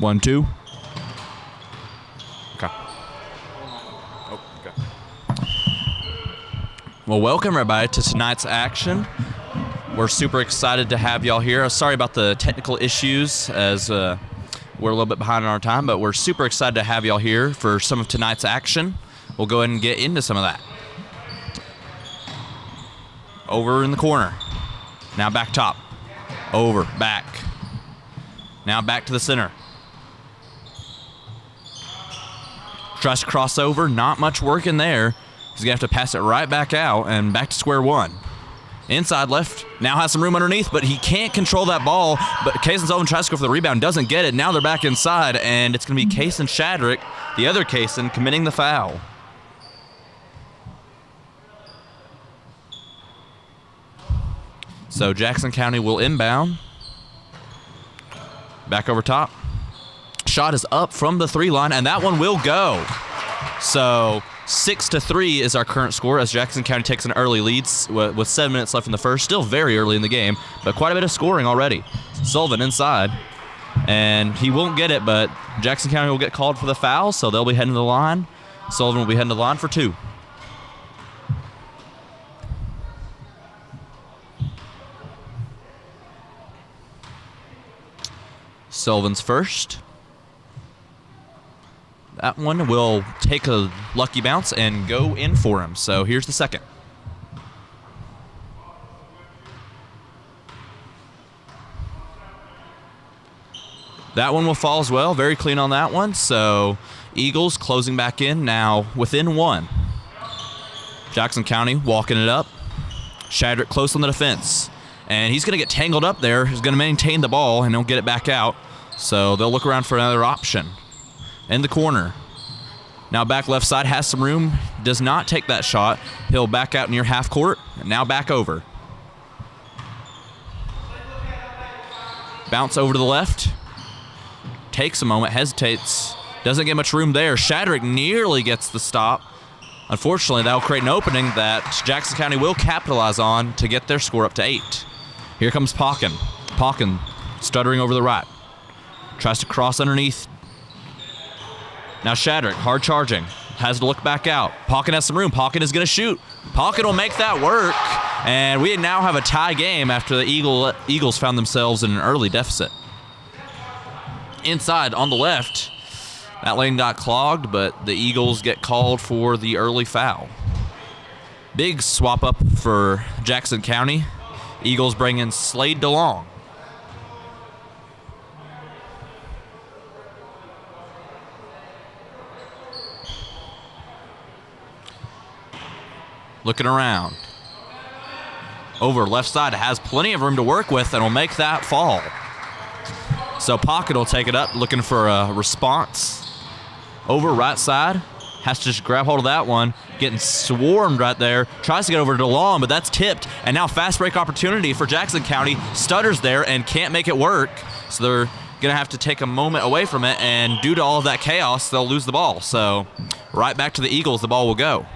1-2. Okay. Oh, okay. Well, welcome everybody to tonight's action. We're super excited to have y'all here. Sorry about the technical issues as we're a little bit behind on our time, but we're super excited to have y'all here for some of tonight's action. We'll go ahead and get into some of that. Over in the corner. Now back top. Over, back. Now back to the center. Tries to cross over, not much work in there. He's gonna have to pass it right back out and back to square one. Inside left, now has some room underneath, but he can't control that ball. But Kaysen Sullivan tries to go for the rebound, doesn't get it. Now they're back inside, and it's gonna be Kaysen Shadrick, the other Kaysen, committing the foul. So Jackson County will inbound. Back over top. Shot is up from the three line, and that one will go. So 6-3 is our current score as Jackson County takes an early lead with 7 minutes left in the first. Still very early in the game, but quite a bit of scoring already. Sullivan inside, and he won't get it, but Jackson County will get called for the foul, so they'll be heading to the line. Sullivan will be heading to the line for 2. Sullivan's first. That one will take a lucky bounce and go in for him. So here's the second. That one will fall as well. Very clean on that one. So Eagles closing back in now within 1. Jackson County walking it up. Shadrick close on the defense. And he's going to get tangled up there. He's going to maintain the ball and he'll get it back out. So they'll look around for another option. In the corner. Now back left side, has some room, does not take that shot. He'll back out near half court, and now back over. Bounce over to the left. Takes a moment, hesitates. Doesn't get much room there. Shadrick nearly gets the stop. Unfortunately, that will create an opening that Jackson County will capitalize on to get their score up to 8. Here comes Pauken. Pauken stuttering over the right. Tries to cross underneath. Now Shadrick, hard charging, has to look back out. Pauken has some room. Pauken is going to shoot. Pauken will make that work. And we now have a tie game after the Eagles found themselves in an early deficit. Inside on the left, that lane got clogged, but the Eagles get called for the early foul. Big swap up for Jackson County. Eagles bring in Slade DeLong. Looking around. Over left side, has plenty of room to work with and will make that fall. So Pocket will take it up, looking for a response. Over right side, has to just grab hold of that one. Getting swarmed right there. Tries to get over to DeLong, but that's tipped. And now fast break opportunity for Jackson County. Stutters there and can't make it work. So they're going to have to take a moment away from it. And due to all of that chaos, they'll lose the ball. So right back to the Eagles, the ball will go.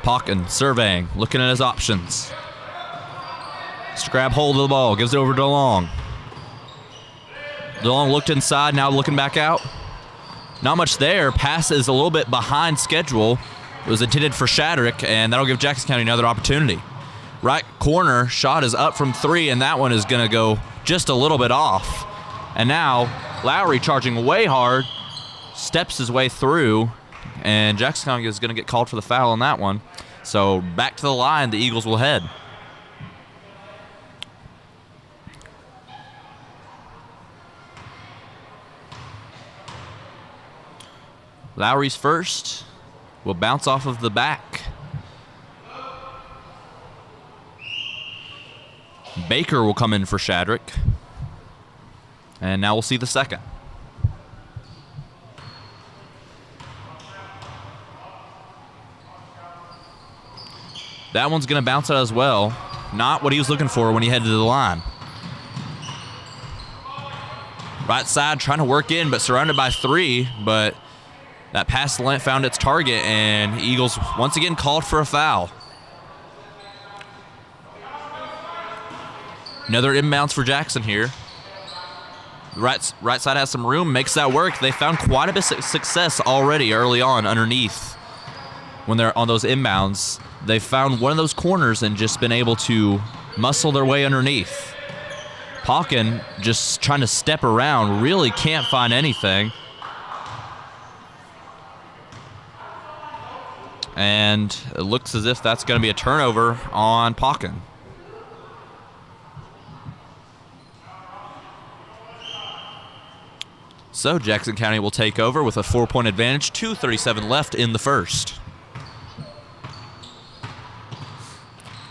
Pauken surveying, looking at his options. Just grab hold of the ball, gives it over to DeLong. DeLong looked inside, now looking back out. Not much there. Pass is a little bit behind schedule. It was intended for Shadrick, and that'll give Jackson County another opportunity. Right corner, shot is up from 3, and that one is going to go just a little bit off. And now Lowry charging way hard, steps his way through, and Jackson County is going to get called for the foul on that one. So back to the line, the Eagles will head. Lowry's first will bounce off of the back. Baker will come in for Shadrick. And now we'll see the second. That one's going to bounce out as well. Not what he was looking for when he headed to the line. Right side trying to work in, but surrounded by 3. But that pass found its target, and Eagles once again called for a foul. Another inbounds for Jackson here. Right side has some room, makes that work. They found quite a bit of success already early on underneath. When they're on those inbounds, they found one of those corners and just been able to muscle their way underneath. Pawkin just trying to step around, really can't find anything. And it looks as if that's going to be a turnover on Pawkin. So Jackson County will take over with a 4-point advantage, 2:37 left in the first.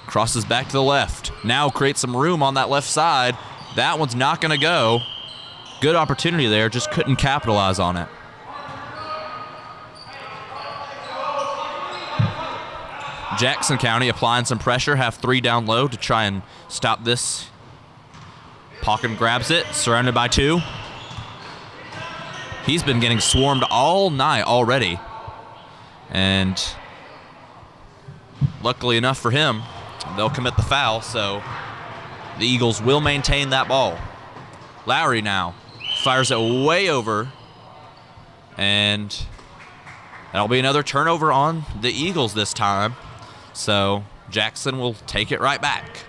Crosses back to the left. Now creates some room on that left side. That one's not going to go. Good opportunity there, just couldn't capitalize on it. Jackson County applying some pressure, have 3 down low to try and stop this. Pawkin grabs it, surrounded by 2. He's been getting swarmed all night already. And luckily enough for him, they'll commit the foul, so the Eagles will maintain that ball. Lowry now fires it way over, and that'll be another turnover on the Eagles this time. So Jackson will take it right back.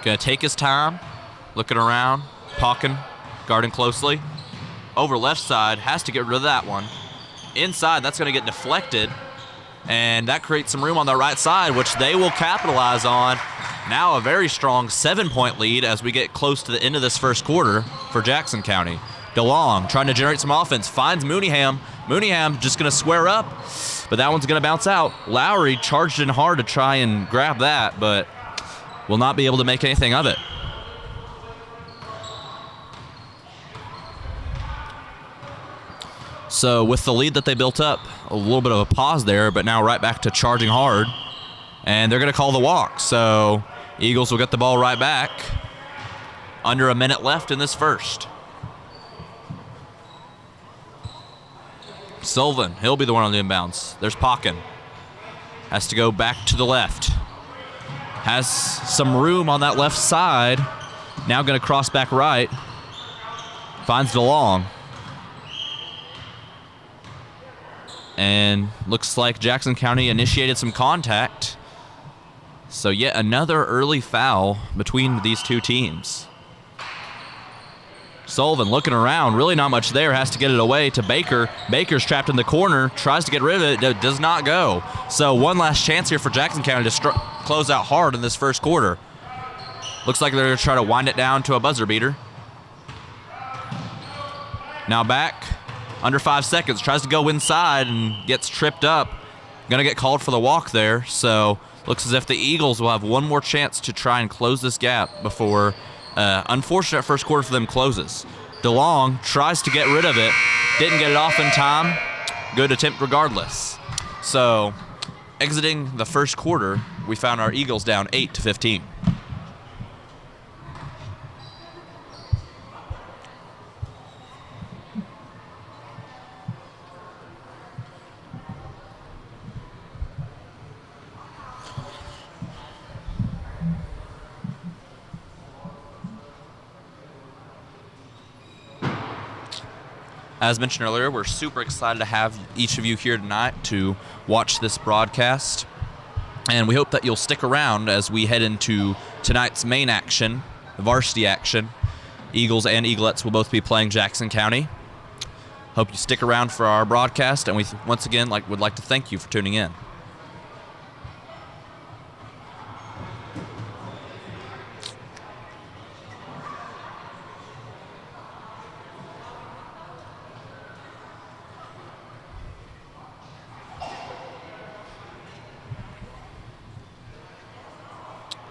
Gonna take his time, looking around, Pawkin guarding closely. Over left side, has to get rid of that one. Inside, that's gonna get deflected, and that creates some room on the right side, which they will capitalize on. Now a very strong 7-point lead as we get close to the end of this first quarter for Jackson County. DeLong trying to generate some offense, finds Mooneyham. Mooneyham just going to square up, but that one's going to bounce out. Lowry charged in hard to try and grab that, but will not be able to make anything of it. So with the lead that they built up, a little bit of a pause there, but now right back to charging hard. And they're going to call the walk, so Eagles will get the ball right back. Under a minute left in this first. Sullivan, he'll be the one on the inbounds. There's Pawkin. Has to go back to the left. Has some room on that left side. Now going to cross back right. Finds DeLong. And looks like Jackson County initiated some contact. So yet another early foul between these two teams. Sullivan looking around, really not much there, has to get it away to Baker. Baker's trapped in the corner, tries to get rid of it, it does not go. So one last chance here for Jackson County to close out hard in this first quarter. Looks like they're going to try to wind it down to a buzzer beater. Now back, under 5 seconds, tries to go inside and gets tripped up. Going to get called for the walk there, so looks as if the Eagles will have one more chance to try and close this gap before unfortunate first quarter for them closes. DeLong tries to get rid of it, didn't get it off in time. Good attempt regardless. So exiting the first quarter, we found our Eagles down 8-15. As mentioned earlier, we're super excited to have each of you here tonight to watch this broadcast. And we hope that you'll stick around as we head into tonight's main action, the varsity action. Eagles and Eaglettes will both be playing Jackson County. Hope you stick around for our broadcast, and we once again would like to thank you for tuning in.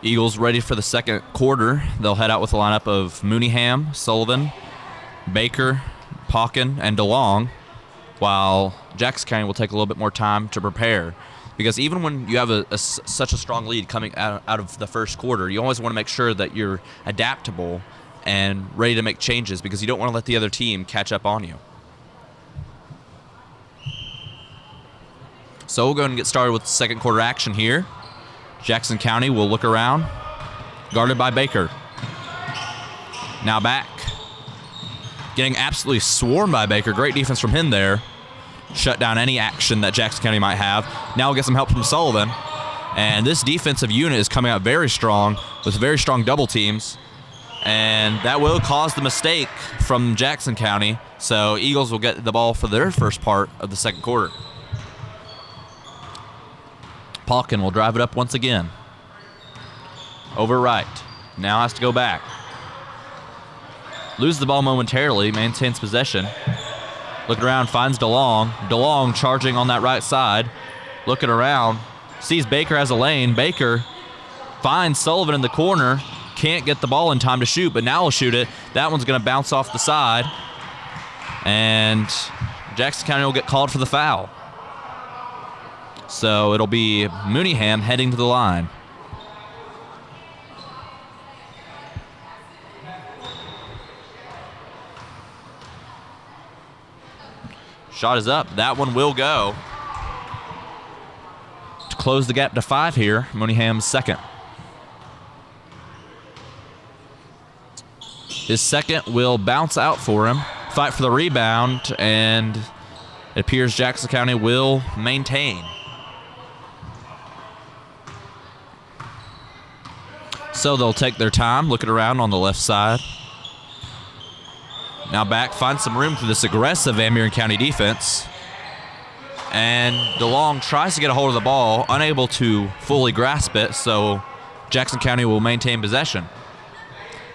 Eagles ready for the second quarter. They'll head out with a lineup of Mooneyham, Sullivan, Baker, Pawkin, and DeLong, while Jackson County will take a little bit more time to prepare. Because even when you have such a strong lead coming out of the first quarter, you always want to make sure that you're adaptable and ready to make changes because you don't want to let the other team catch up on you. So we'll go ahead and get started with the second quarter action here. Jackson County will look around, guarded by Baker. Now back. Getting absolutely swarmed by Baker. Great defense from him there. Shut down any action that Jackson County might have. Now we'll get some help from Sullivan. And this defensive unit is coming out very strong with very strong double teams. And that will cause the mistake from Jackson County. So Eagles will get the ball for their first part of the second quarter. Palkin will drive it up once again. Over right. Now has to go back. Loses the ball momentarily, maintains possession. Looking around, finds DeLong. DeLong charging on that right side. Looking around, sees Baker has a lane. Baker finds Sullivan in the corner. Can't get the ball in time to shoot, but now he'll shoot it. That one's going to bounce off the side. And Jackson County will get called for the foul. So it'll be Mooneyham heading to the line. Shot is up. That one will go. To close the gap to 5 here, Mooneyham's second. His second will bounce out for him. Fight for the rebound, and it appears Jackson County will maintain. So they'll take their time, looking around on the left side. Now back, finds some room through this aggressive Van Buren County defense. And DeLong tries to get a hold of the ball, unable to fully grasp it, so Jackson County will maintain possession.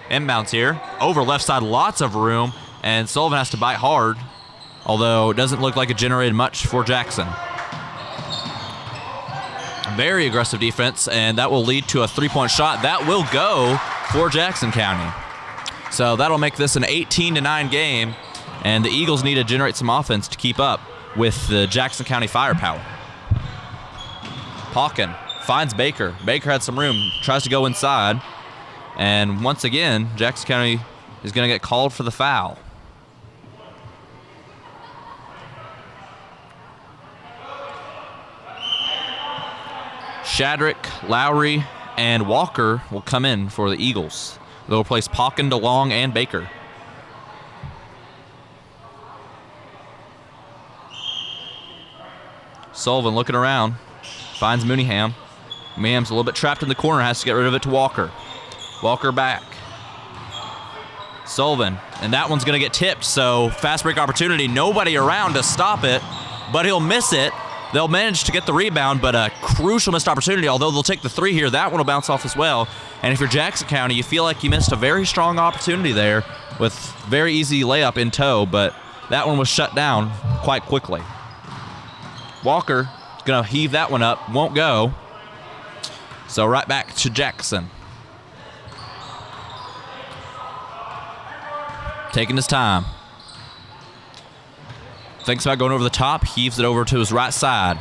Inbounds here, over left side, lots of room, and Sullivan has to bite hard, although it doesn't look like it generated much for Jackson. Very aggressive defense, and that will lead to a three-point shot. That will go for Jackson County. So that'll make this an 18-9 game, and the Eagles need to generate some offense to keep up with the Jackson County firepower. Palkin finds Baker. Baker had some room, tries to go inside, and once again, Jackson County is going to get called for the foul. Shadrick, Lowry, and Walker will come in for the Eagles. They'll replace Palkin, DeLong, and Baker. Sullivan looking around, finds Mooneyham. Mooneyham's a little bit trapped in the corner, has to get rid of it to Walker. Walker back. Sullivan, and that one's going to get tipped, so fast break opportunity. Nobody around to stop it, but he'll miss it. They'll manage to get the rebound, but a crucial missed opportunity, although they'll take the three here. That one will bounce off as well. And if you're Jackson County, you feel like you missed a very strong opportunity there with very easy layup in tow, but that one was shut down quite quickly. Walker is going to heave that one up, won't go. So right back to Jackson. Taking his time. Thinks about going over the top, heaves it over to his right side.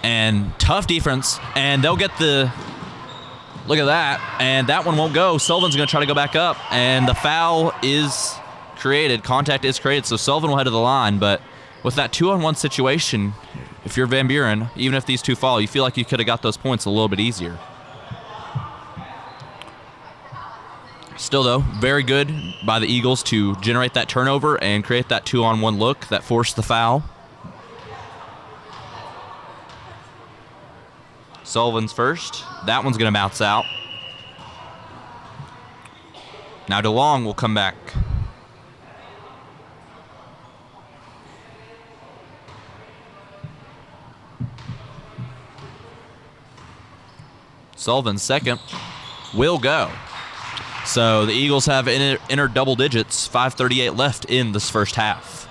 And tough defense, and they'll get the, look at that, and that one won't go. Sullivan's going to try to go back up, and the foul is created, contact is created, so Sullivan will head to the line, but with that 2-on-1 situation, if you're Van Buren, even if these two fall, you feel like you could have got those points a little bit easier. Still, though, very good by the Eagles to generate that turnover and create that 2-on-1 look that forced the foul. Sullivan's first. That one's going to bounce out. Now DeLong will come back. Sullivan's second will go. So the Eagles have entered double digits, 5:38 left in this first half.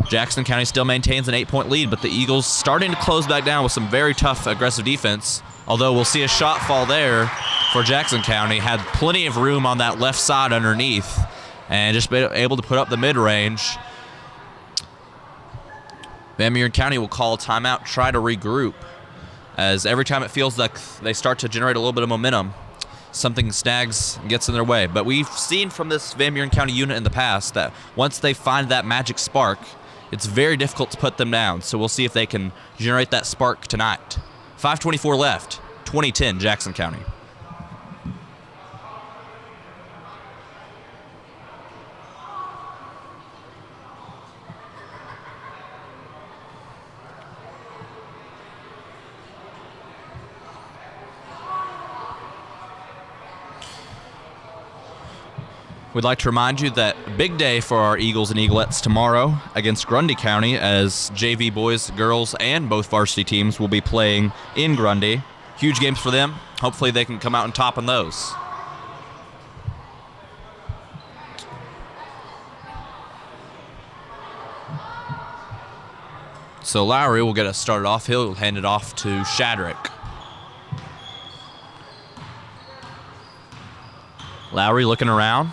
Jackson County still maintains an 8-point lead, but the Eagles starting to close back down with some very tough, aggressive defense. Although we'll see a shot fall there for Jackson County. Had plenty of room on that left side underneath and just been able to put up the mid-range. Van Buren County will call a timeout, try to regroup, as every time it feels like they start to generate a little bit of momentum, something snags and gets in their way. But we've seen from this Van Buren County unit in the past that once they find that magic spark, it's very difficult to put them down. So we'll see if they can generate that spark tonight. 5:24 left, 20-10 Jackson County. We'd like to remind you that big day for our Eagles and Eaglettes tomorrow against Grundy County, as JV boys, girls, and both varsity teams will be playing in Grundy. Huge games for them. Hopefully they can come out on top in those. So Lowry will get us started off. He'll hand it off to Shadrick. Lowry looking around.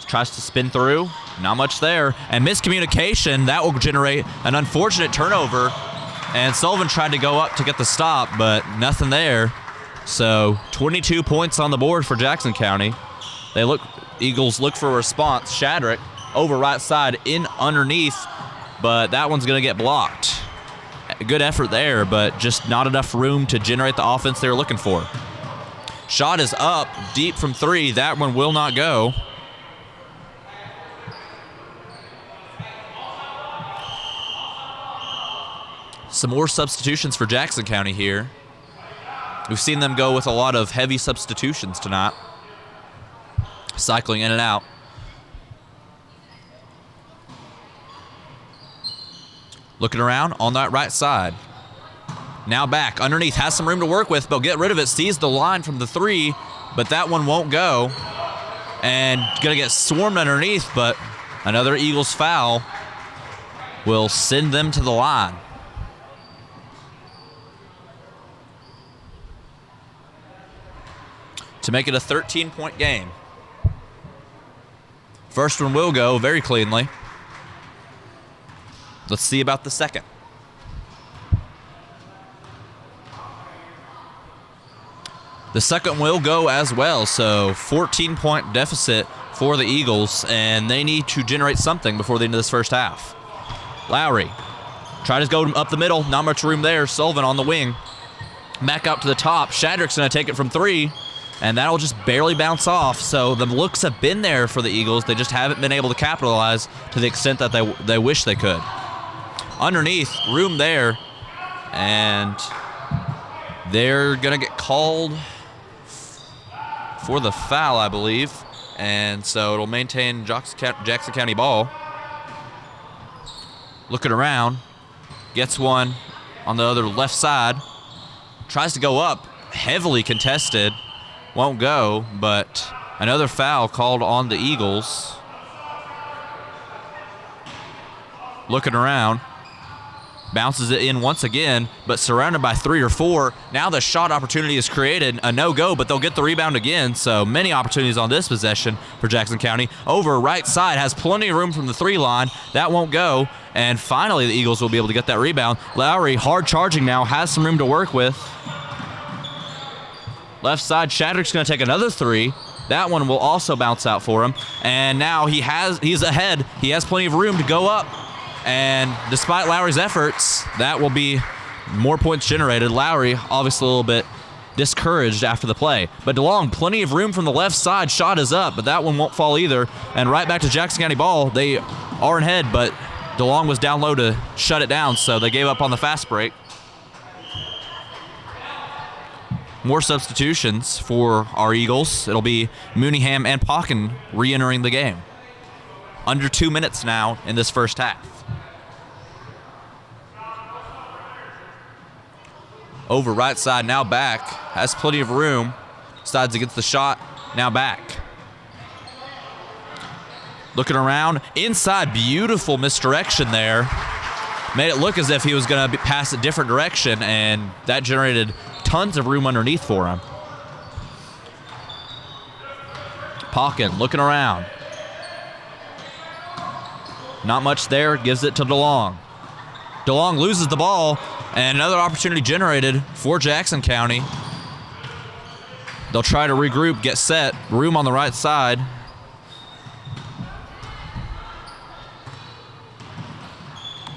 Tries to spin through, not much there, and miscommunication, that will generate an unfortunate turnover, and Sullivan tried to go up to get the stop, but nothing there. So 22 points on the board for Jackson County. Eagles look for a response. Shadrick over right side in underneath, but that one's gonna get blocked. A good effort there, but just not enough room to generate the offense they were looking for. Shot is up deep from three, that one will not go. Some more substitutions for Jackson County here. We've seen them go with a lot of heavy substitutions tonight. Cycling in and out. Looking around on that right side. Now back, underneath, has some room to work with, but get rid of it, sees the line from the three, but that one won't go. And gonna get swarmed underneath, but another Eagles foul will send them to the line. To make it a 13-point game. First one will go very cleanly. Let's see about the second. The second will go as well, so 14-point deficit for the Eagles, and they need to generate something before the end of this first half. Lowry trying to go up the middle, not much room there. Sullivan on the wing. Back out to the top. Shadrick's going to take it from three. And that'll just barely bounce off. So the looks have been there for the Eagles. They just haven't been able to capitalize to the extent that they wish they could. Underneath, room there. And they're going to get called for the foul, I believe. And so it'll maintain Jackson County ball. Looking around. Gets one on the other left side. Tries to go up. Heavily contested. Won't go, but another foul called on the Eagles. Looking around. Bounces it in once again, but surrounded by three or four. Now the shot opportunity is created. A no-go, but they'll get the rebound again. So many opportunities on this possession for Jackson County. Over right side, has plenty of room from the three line. That won't go. And finally, the Eagles will be able to get that rebound. Lowry, hard charging now, has some room to work with. Left side, Shadrick's going to take another three. That one will also bounce out for him. And now he's ahead. He has plenty of room to go up. And despite Lowry's efforts, that will be more points generated. Lowry, obviously a little bit discouraged after the play. But DeLong, plenty of room from the left side. Shot is up, but that one won't fall either. And right back to Jackson County ball. They are in head, but DeLong was down low to shut it down, so they gave up on the fast break. More substitutions for our Eagles. It'll be Mooneyham and Pocken re-entering the game. Under 2 minutes now in this first half. Over right side, now back. Has plenty of room. Sides against the shot, now back. Looking around. Inside, beautiful misdirection there. Made it look as if he was going to pass a different direction, and that generated tons of room underneath for him. Pocken looking around. Not much there, gives it to DeLong. DeLong loses the ball, and another opportunity generated for Jackson County. They'll try to regroup, get set. Room on the right side.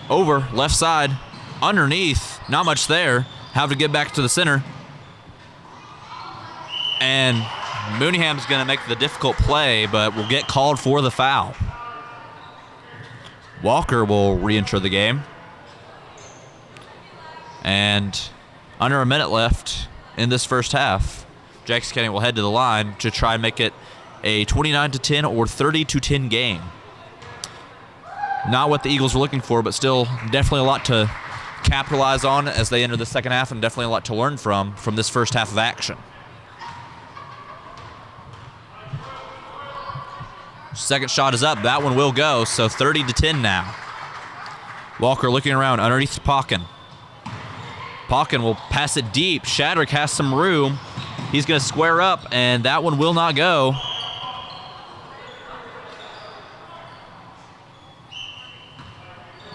Over, left side, underneath, not much there. have to get back to the center. And Mooneyham's going to make the difficult play, but will get called for the foul. Walker will re-enter the game. And under a minute left in this first half, Jackson County will head to the line to try and make it a 29-10 or 30-10 game. Not what the Eagles were looking for, but still definitely a lot to capitalize on as they enter the second half, and definitely a lot to learn from this first half of action. Second shot is up. That one will go, so 30-10 now. Walker looking around underneath Pauken. Pauken will pass it deep. Shadrick has some room. He's going to square up, and that one will not go.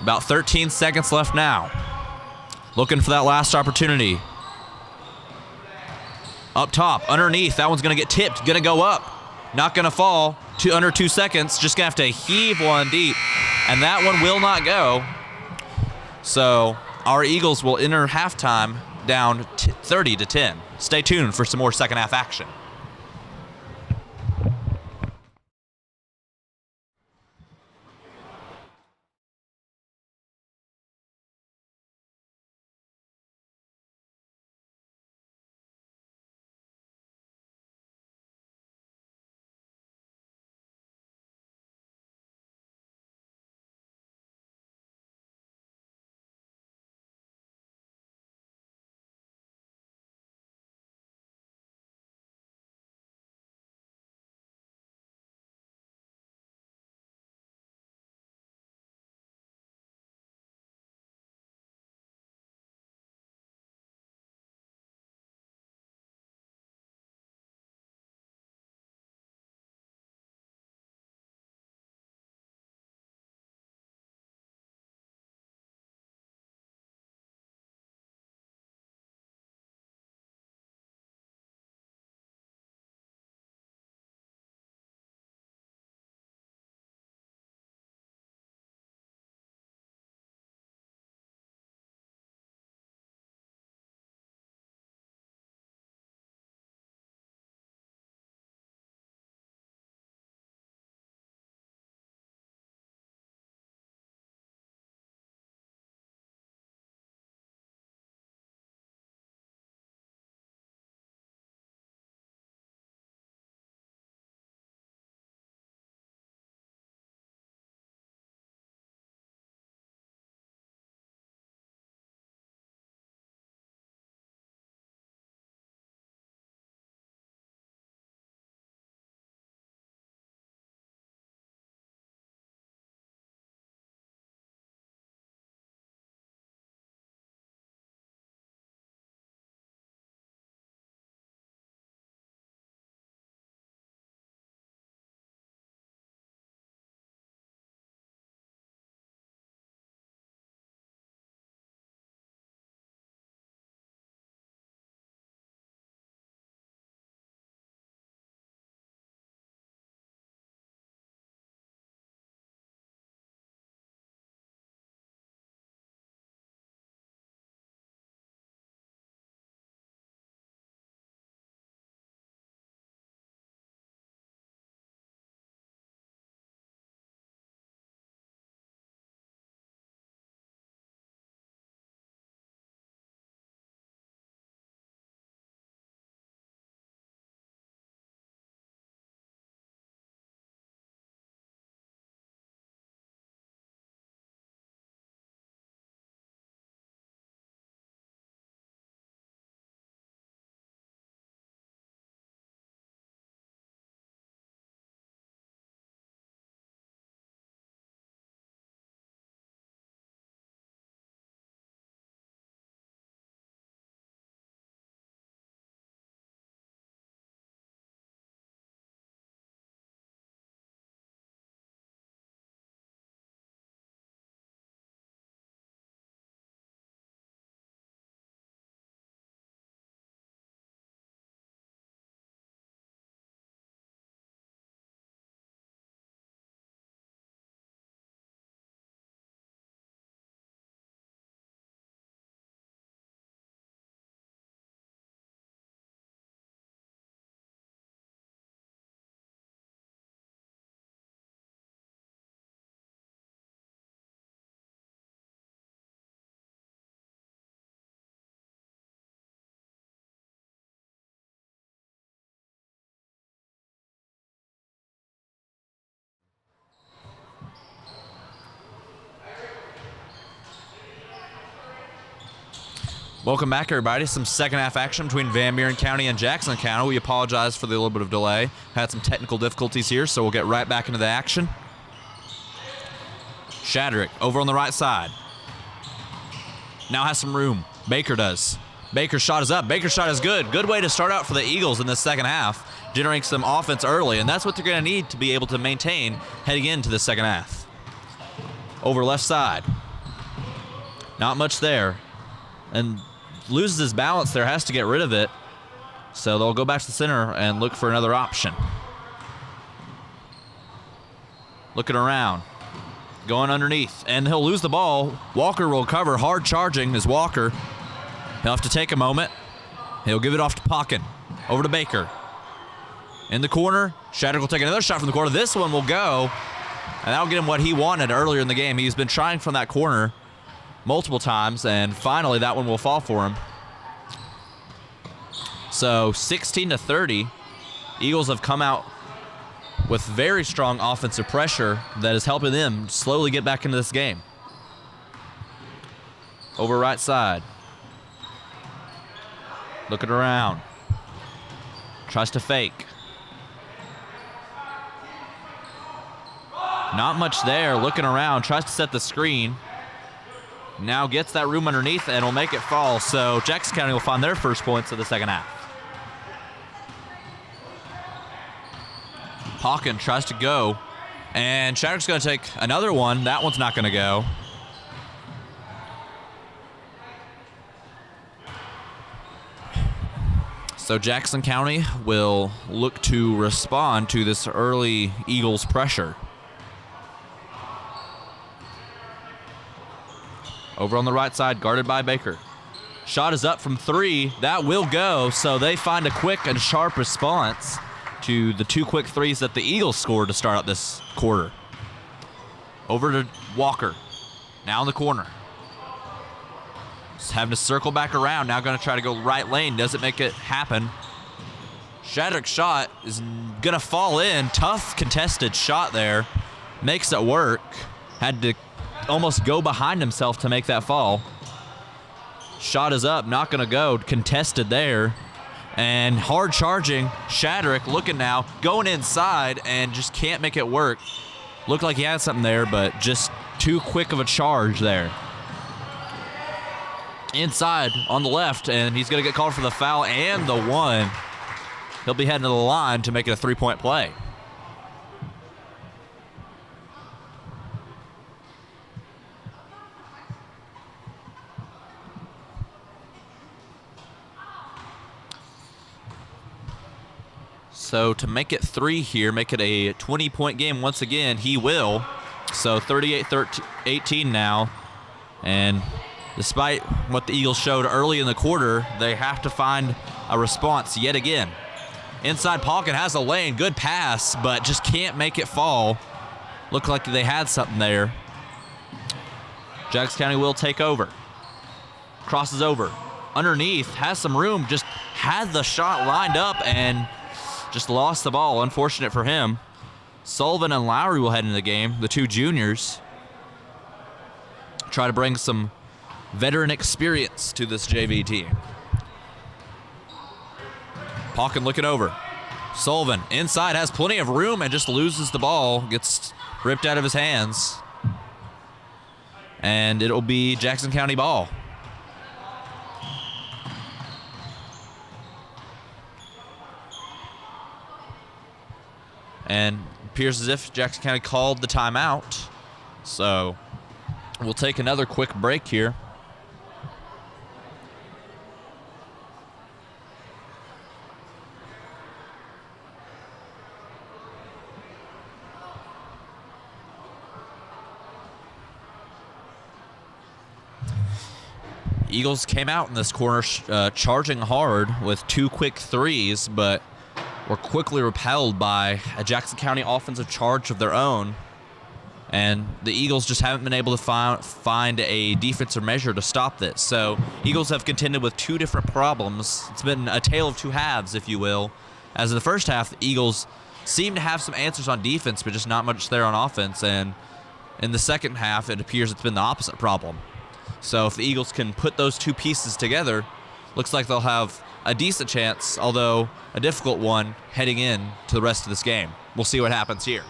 About 13 seconds left now. Looking for that last opportunity. Up top, underneath. That one's going to get tipped. Going to go up. Not going to fall. Under 2 seconds. Just going to have to heave one deep. And that one will not go. So our Eagles will enter halftime down 30-10. Stay tuned for some more second half action. Welcome back, everybody. Some second half action between Van Buren County and Jackson County. We apologize for the little bit of delay. Had some technical difficulties here, so we'll get right back into the action. Shadrick over on the right side. Now has some room. Baker does. Baker's shot is up. Baker's shot is good. Good way to start out for the Eagles in the second half. Generating some offense early, and that's what they're going to need to be able to maintain heading into the second half. Over left side. Not much there. And loses his balance there, has to get rid of it. So they'll go back to the center and look for another option. Looking around. Going underneath, and he'll lose the ball. Walker will cover. Hard charging is Walker. He'll have to take a moment. He'll give it off to Pocken. Over to Baker. In the corner, Shadrick will take another shot from the corner. This one will go, and that'll get him what he wanted earlier in the game. He's been trying from that corner multiple times, and finally that one will fall for him. So 16-30, Eagles have come out with very strong offensive pressure that is helping them slowly get back into this game. Over right side. Looking around. Tries to fake. Not much there. Looking around. Tries to set the screen. Now gets that room underneath and will make it fall. So Jackson County will find their first points of the second half. Pocken tries to go. And Shadrick's going to take another one. That one's not going to go. So Jackson County will look to respond to this early Eagles pressure. Over on the right side, guarded by Baker. Shot is up from three. That will go, so they find a quick and sharp response to the two quick threes that the Eagles scored to start out this quarter. Over to Walker. Now in the corner. Just having to circle back around. Now going to try to go right lane. Doesn't make it happen. Shadrick's shot is going to fall in. Tough contested shot there. Makes it work. Had to almost go behind himself to make that fall. Shot is up. Not going to go. Contested there. And hard charging. Shadrick looking now. Going inside and just can't make it work. Looked like he had something there, but just too quick of a charge there. Inside on the left, and he's going to get called for the foul and the one. He'll be heading to the line to make it a three-point play. So to make it three here, make it a 20-point game once again, he will. So 38-18 now. And despite what the Eagles showed early in the quarter, they have to find a response yet again. Inside Pocken has a lane, good pass, but just can't make it fall. Looked like they had something there. Jackson County will take over. Crosses over. Underneath, has some room, just had the shot lined up and just lost the ball. Unfortunate for him. Sullivan and Lowry will head into the game, the two juniors. Try to bring some veteran experience to this JV team. Pocken looking over. Sullivan inside, has plenty of room and just loses the ball. Gets ripped out of his hands. And it'll be Jackson County ball. And appears as if Jackson County called the timeout. So we'll take another quick break here. Eagles came out in this corner charging hard with two quick threes, but were quickly repelled by a Jackson County offensive charge of their own. And the Eagles just haven't been able to find a defensive measure to stop this. So Eagles have contended with two different problems. It's been a tale of two halves, if you will. As in the first half, the Eagles seem to have some answers on defense, but just not much there on offense. And in the second half, it appears it's been the opposite problem. So if the Eagles can put those two pieces together, looks like they'll have a decent chance, although a difficult one, heading in to the rest of this game. We'll see what happens here.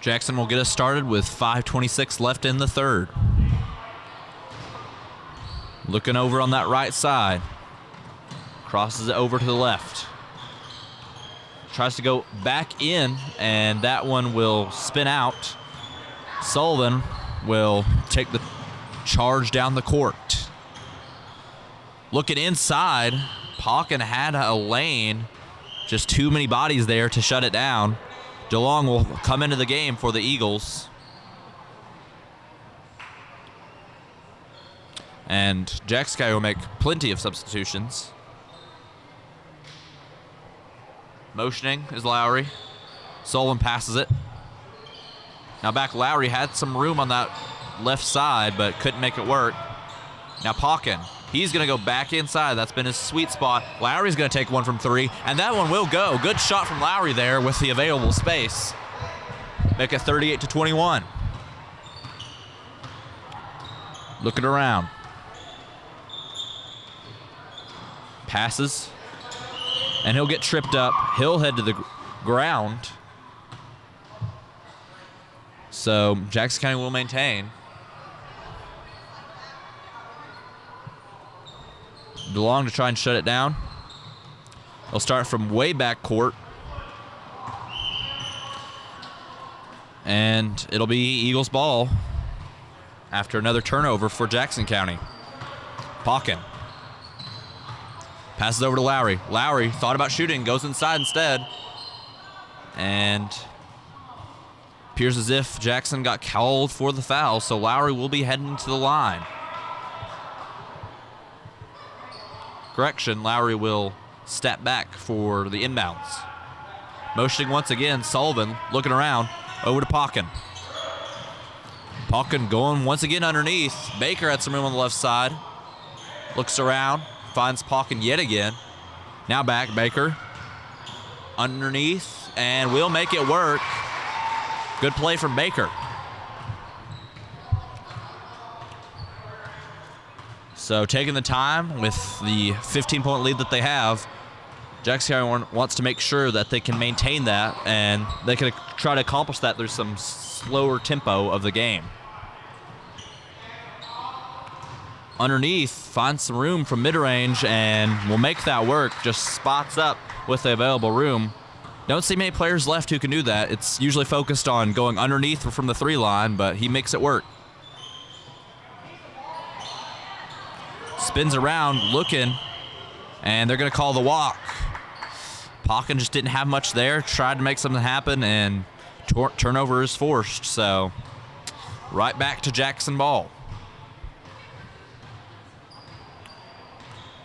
Jackson will get us started with 5:26 left in the third. Looking over on that right side. Crosses it over to the left. Tries to go back in, and that one will spin out. Sullivan will take the charge down the court. Looking inside, Pauken had a lane. Just too many bodies there to shut it down. DeLong will come into the game for the Eagles. And Jackson County will make plenty of substitutions. Motioning is Lowry. Sullivan passes it. Now back Lowry had some room on that left side, but couldn't make it work. Now Pauken. He's going to go back inside. That's been his sweet spot. Lowry's going to take one from three, and that one will go. Good shot from Lowry there with the available space. Make it 38-21. Looking around. Passes. And he'll get tripped up. He'll head to the ground. So Jackson County will maintain. DeLong to try and shut it down. They'll start from way back court. And it'll be Eagles ball after another turnover for Jackson County. Pauken. Passes over to Lowry. Lowry thought about shooting, goes inside instead. And appears as if Jackson got called for the foul, so Lowry will be heading to the line. Correction, Lowry will step back for the inbounds. Motioning once again, Sullivan looking around, over to Pauken. Pauken going once again underneath. Baker had some room on the left side. Looks around, finds Pauken yet again. Now back, Baker. Underneath, and will make it work. Good play from Baker. So taking the time with the 15-point lead that they have, Jackson County wants to make sure that they can maintain that, and they can try to accomplish that through some slower tempo of the game. Underneath, finds some room from mid-range and will make that work. Just spots up with the available room. Don't see many players left who can do that. It's usually focused on going underneath or from the three line, but he makes it work. Spins around, looking, and they're going to call the walk. Pauken just didn't have much there, tried to make something happen, and turnover is forced. So right back to Jackson ball.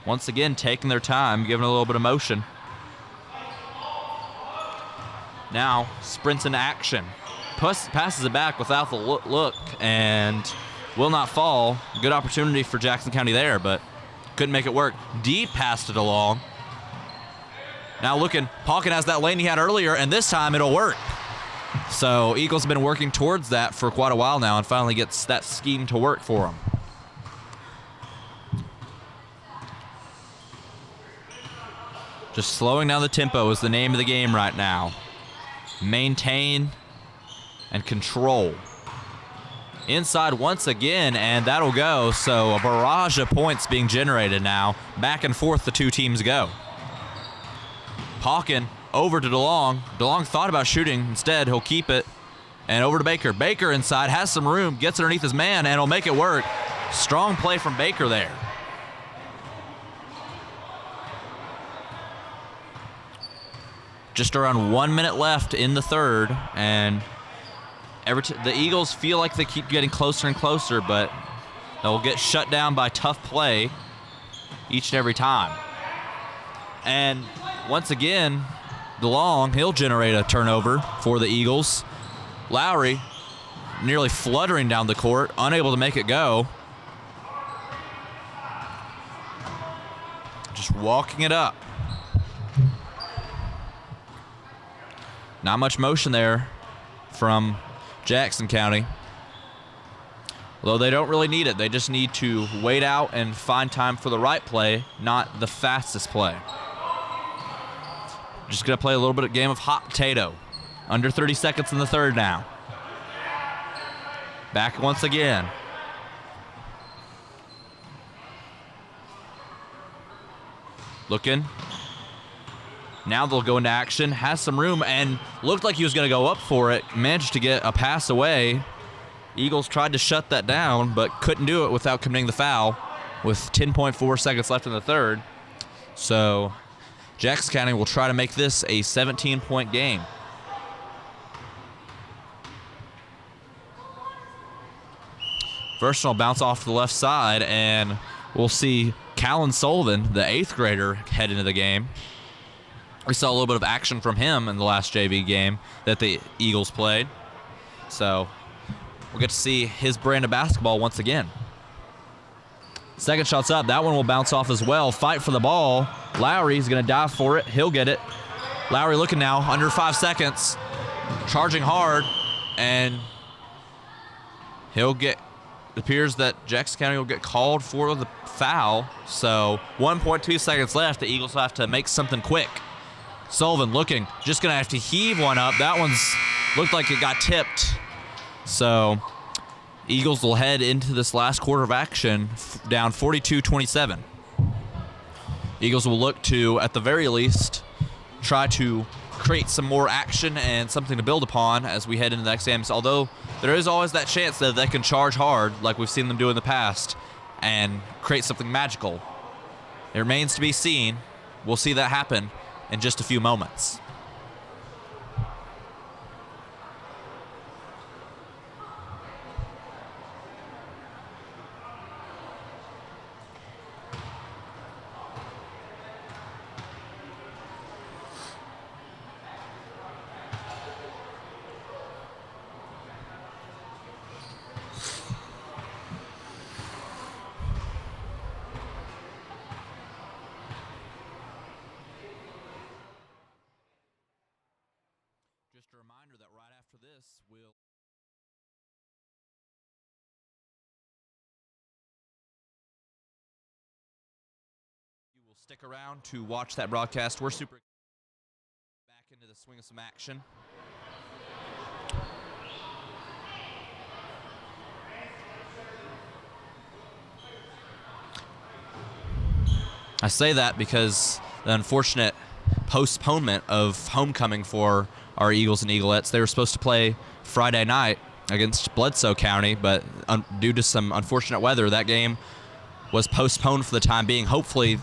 Once again, taking their time, giving a little bit of motion. Now, sprints into action. Passes it back without the look, and will not fall. Good opportunity for Jackson County there, but couldn't make it work. Deep passed it along. Now looking, Pauken has that lane he had earlier, and this time it'll work. So Eagles have been working towards that for quite a while now, and finally gets that scheme to work for them. Just slowing down the tempo is the name of the game right now. Maintain and control. Inside once again, and that'll go. So a barrage of points being generated now. Back and forth the two teams go. Pauken over to DeLong. DeLong thought about shooting. Instead, he'll keep it. And over to Baker. Baker inside, has some room, gets underneath his man, and he'll make it work. Strong play from Baker there. Just around 1 minute left in the third, and the Eagles feel like they keep getting closer and closer, but they'll get shut down by tough play each and every time. And once again, DeLong, he'll generate a turnover for the Eagles. Lowry nearly fluttering down the court, unable to make it go. Just walking it up. Not much motion there from Jackson County. Although they don't really need it. They just need to wait out and find time for the right play, not the fastest play. Just going to play a little bit of game of hot potato. Under 30 seconds in the third now. Back once again. Looking. Now they'll go into action. Has some room and looked like he was going to go up for it. Managed to get a pass away. Eagles tried to shut that down, but couldn't do it without committing the foul with 10.4 seconds left in the third. So Jackson County will try to make this a 17-point game. First one will bounce off to the left side, and we'll see Callan Sullivan, the 8th grader, head into the game. We saw a little bit of action from him in the last JV game that the Eagles played. So we'll get to see his brand of basketball once again. Second shot's up. That one will bounce off as well. Fight for the ball. Lowry's going to dive for it. He'll get it. Lowry looking now, under 5 seconds. Charging hard, and he'll get... It appears that Jackson County will get called for the foul. So 1.2 seconds left. The Eagles will have to make something quick. Sullivan looking, just going to have to heave one up. That one's looked like it got tipped. So Eagles will head into this last quarter of action down 42-27. Eagles will look to, at the very least, try to create some more action and something to build upon as we head into the next games. Although there is always that chance that they can charge hard like we've seen them do in the past and create something magical. It remains to be seen. We'll see that happen in just a few moments. Just a reminder that right after this, you will stick around to watch that broadcast. We're super back into the swing of some action. I say that because the unfortunate postponement of homecoming for our Eagles and Eaglettes. They were supposed to play Friday night against Bledsoe County, but due to some unfortunate weather, that game was postponed for the time being. Hopefully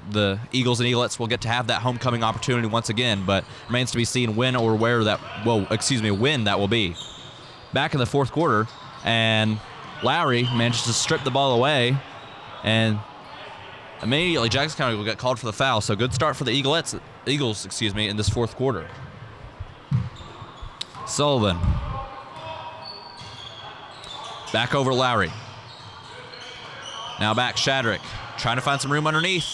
the Eagles and Eaglettes will get to have that homecoming opportunity once again, but remains to be seen when or where that, when that will be. Back in the fourth quarter, and Lowry manages to strip the ball away, and immediately Jackson County will get called for the foul. So good start for the Eagles, in this fourth quarter. Sullivan. Back over Lowry. Now back Shadrick. Trying to find some room underneath.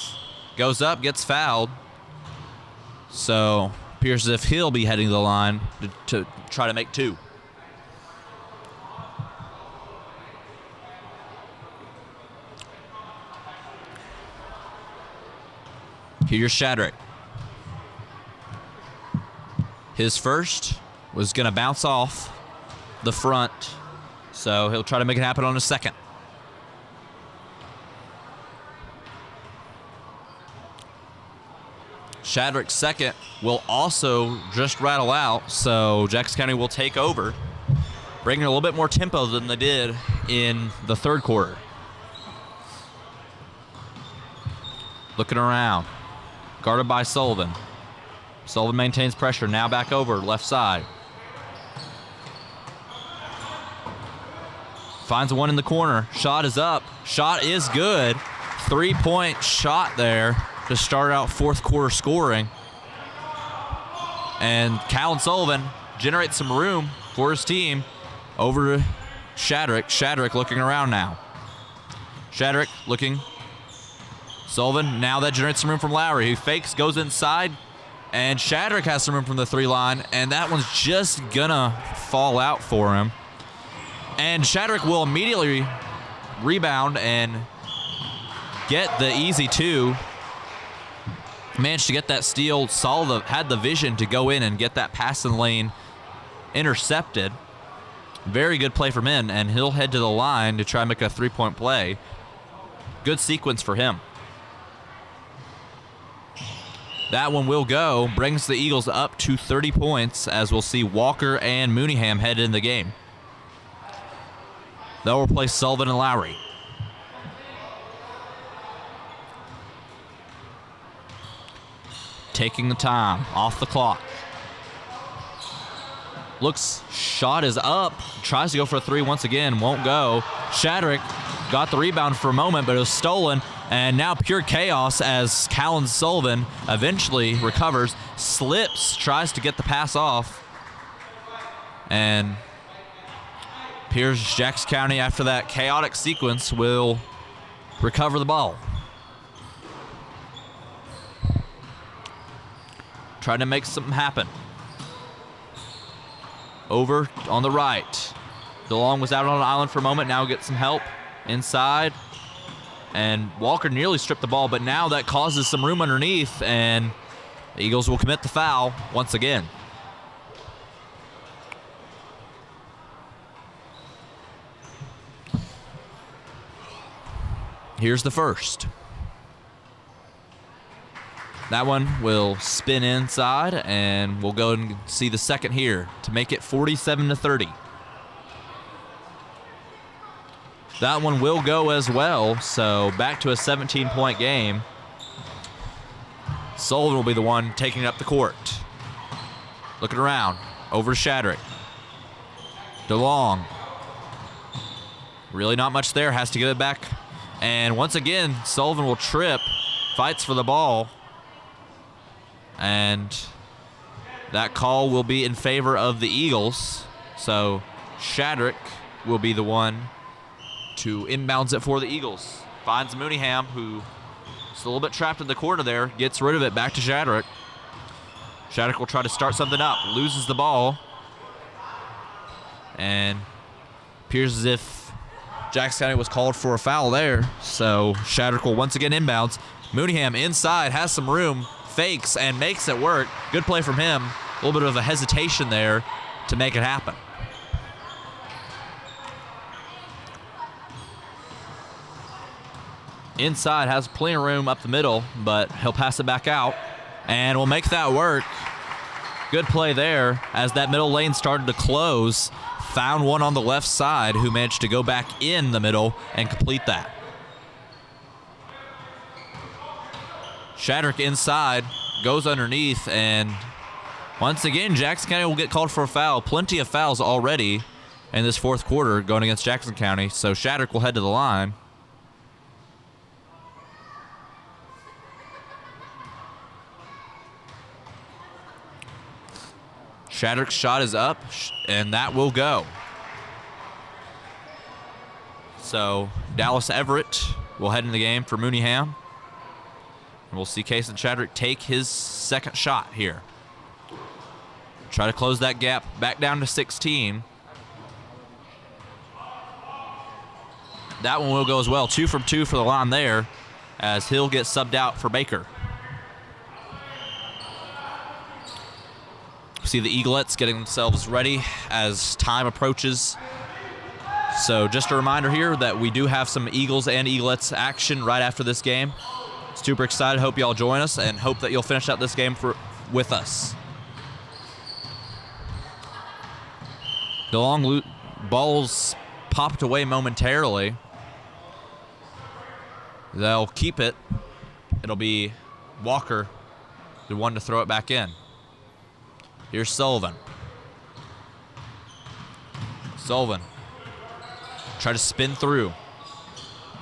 Goes up, gets fouled. So appears as if he'll be heading to the line to try to make two. Here's Shadrick. His first was going to bounce off the front, so he'll try to make it happen on his second. Shadrick's second will also just rattle out, so Jackson County will take over, bringing a little bit more tempo than they did in the third quarter. Looking around. Guarded by Sullivan. Sullivan maintains pressure. Now back over, left side. Finds one in the corner. Shot is up. Shot is good. 3-point shot there to start out fourth quarter scoring. And Callan Sullivan generates some room for his team over to Shadrick. Shadrick looking around now. Shadrick looking. Sullivan, now that generates some room from Lowry, who fakes, goes inside, and Shadrick has some room from the 3-line, and that one's just gonna fall out for him. And Shadrick will immediately rebound and get the easy 2. Managed to get that steal, had the vision to go in and get that pass in the lane intercepted. Very good play from him, and he'll head to the line to try and make a 3-point play. Good sequence for him. That one will go, brings the Eagles up to 30 points, as we'll see Walker and Mooneyham head in the game. They'll replace Sullivan and Lowry. Taking the time off the clock. Looks, shot is up. Tries to go for a 3 once again, won't go. Shadrick got the rebound for a moment, but it was stolen. And now pure chaos as Callan Sullivan eventually recovers, slips, tries to get the pass off. And appears Jackson County, after that chaotic sequence, will recover the ball. Trying to make something happen. Over on the right. DeLong was out on an island for a moment, now gets some help inside. And Walker nearly stripped the ball, but now that causes some room underneath, and the Eagles will commit the foul once again. Here's the first. That one will spin inside, and we'll go and see the second here to make it 47-30. That one will go as well, so back to a 17-point game. Sullivan will be the one taking up the court. Looking around, over to Shadrick. DeLong. Really not much there, has to get it back. And once again, Sullivan will trip, fights for the ball. And that call will be in favor of the Eagles. So Shadrick will be the one to inbounds it for the Eagles. Finds Mooneyham, who is a little bit trapped in the corner there, gets rid of it, back to Shadrick. Shadrick will try to start something up, loses the ball. And appears as if Jackson County was called for a foul there. So Shadrick will once again inbounds. Mooneyham inside, has some room, fakes and makes it work. Good play from him. A little bit of a hesitation there to make it happen. Inside, has plenty of room up the middle, but he'll pass it back out, and we'll make that work. Good play there as that middle lane started to close. Found one on the left side who managed to go back in the middle and complete that. Shadrick inside, goes underneath, and once again, Jackson County will get called for a foul. Plenty of fouls already in this fourth quarter going against Jackson County, so Shadrick will head to the line. Shadrick's shot is up, and that will go. So Dallas Everett will head in the game for Mooneyham. And we'll see Kason Shadrick take his second shot here. Try to close that gap back down to 16. That one will go as well. 2 from 2 for the line there as Hill gets subbed out for Baker. See the Eaglettes getting themselves ready as time approaches. So just a reminder here that we do have some Eagles and Eaglettes action right after this game. Super excited. Hope y'all join us and hope that you'll finish out this game with us. The long ball's popped away momentarily. They'll keep it. It'll be Walker, the one to throw it back in. Here's Sullivan. Sullivan. Try to spin through.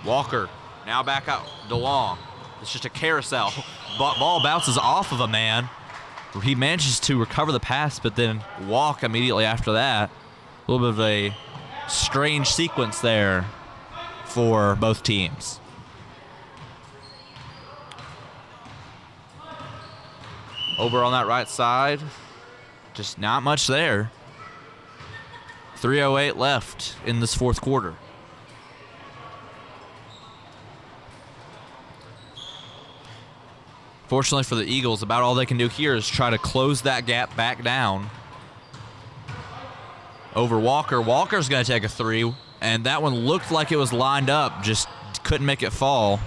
Walker. Now back out. DeLong. It's just a carousel. Ball bounces off of a man. he manages to recover the pass, but then walk immediately after that. A little bit of a strange sequence there for both teams. Over on that right side, just not much there. 3:08 left in this fourth quarter. Fortunately for the Eagles, about all they can do here is try to close that gap back down. Over Walker. Walker's going to take a three, and that one looked like it was lined up, just couldn't make it fall.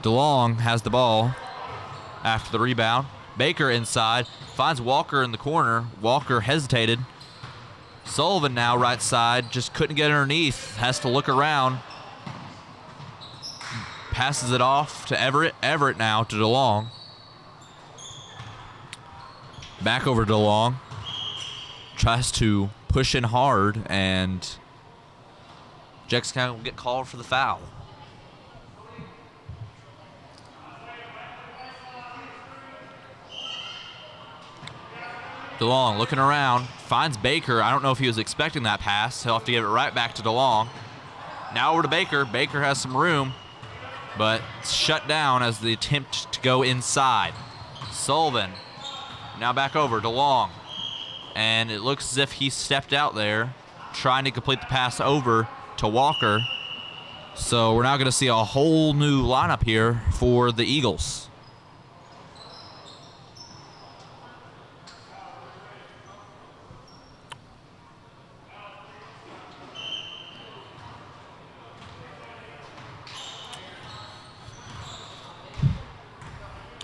DeLong has the ball after the rebound. Baker inside, finds Walker in the corner. Walker hesitated. Sullivan now right side, just couldn't get underneath, has to look around. Passes it off to Everett. Everett now to DeLong. Back over to DeLong. Tries to push in hard, and Jackson County will get called for the foul. DeLong looking around, finds Baker. I don't know if he was expecting that pass. He'll have to give it right back to DeLong. Now over to Baker. Baker has some room, but it's shut down as the attempt to go inside. Sullivan now back over DeLong, and it looks as if he stepped out there trying to complete the pass over to Walker. So we're now going to see a whole new lineup here for the Eagles.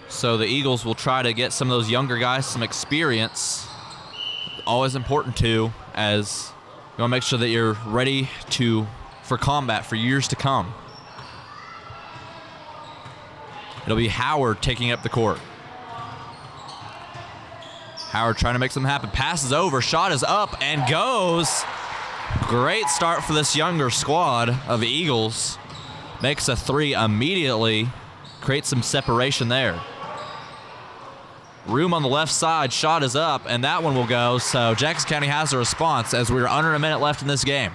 So the Eagles will try to get some of those younger guys some experience. Always important too, as you want to make sure that you're ready for combat for years to come. It'll be Howard taking up the court. Howard trying to make something happen. Passes over, shot is up and goes. Great start for this younger squad of Eagles. Makes a three immediately. Creates some separation there. Room on the left side, shot is up, and that one will go. So Jackson County has a response as we're under a minute left in this game.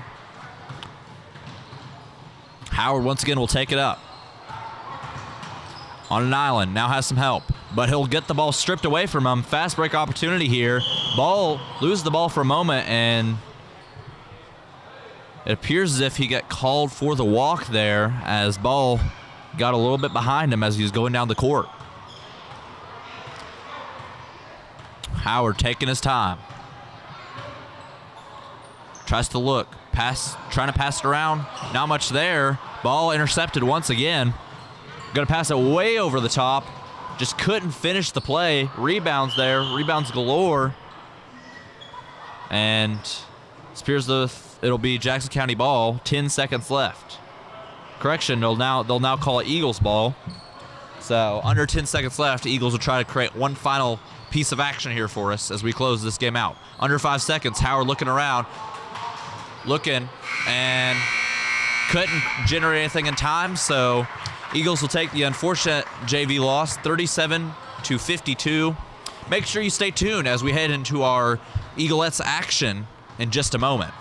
Howard once again will take it up. On an island, now has some help, but he'll get the ball stripped away from him. Fast break opportunity here. Loses the ball for a moment, and it appears as if he got called for the walk there, as ball got a little bit behind him as he was going down the court. Howard taking his time. Tries to look. Trying to pass it around. Not much there. Ball intercepted once again. Gonna pass it way over the top. Just couldn't finish the play. Rebounds there. Rebounds galore. And it appears it'll be Jackson County ball. 10 seconds left. Correction, they'll now call it Eagles ball. So under 10 seconds left, Eagles will try to create one final piece of action here for us as we close this game out. Under 5 seconds, Howard looking around, and couldn't generate anything in time, so Eagles will take the unfortunate JV loss, 37-52. Make sure you stay tuned as we head into our Eaglettes action in just a moment.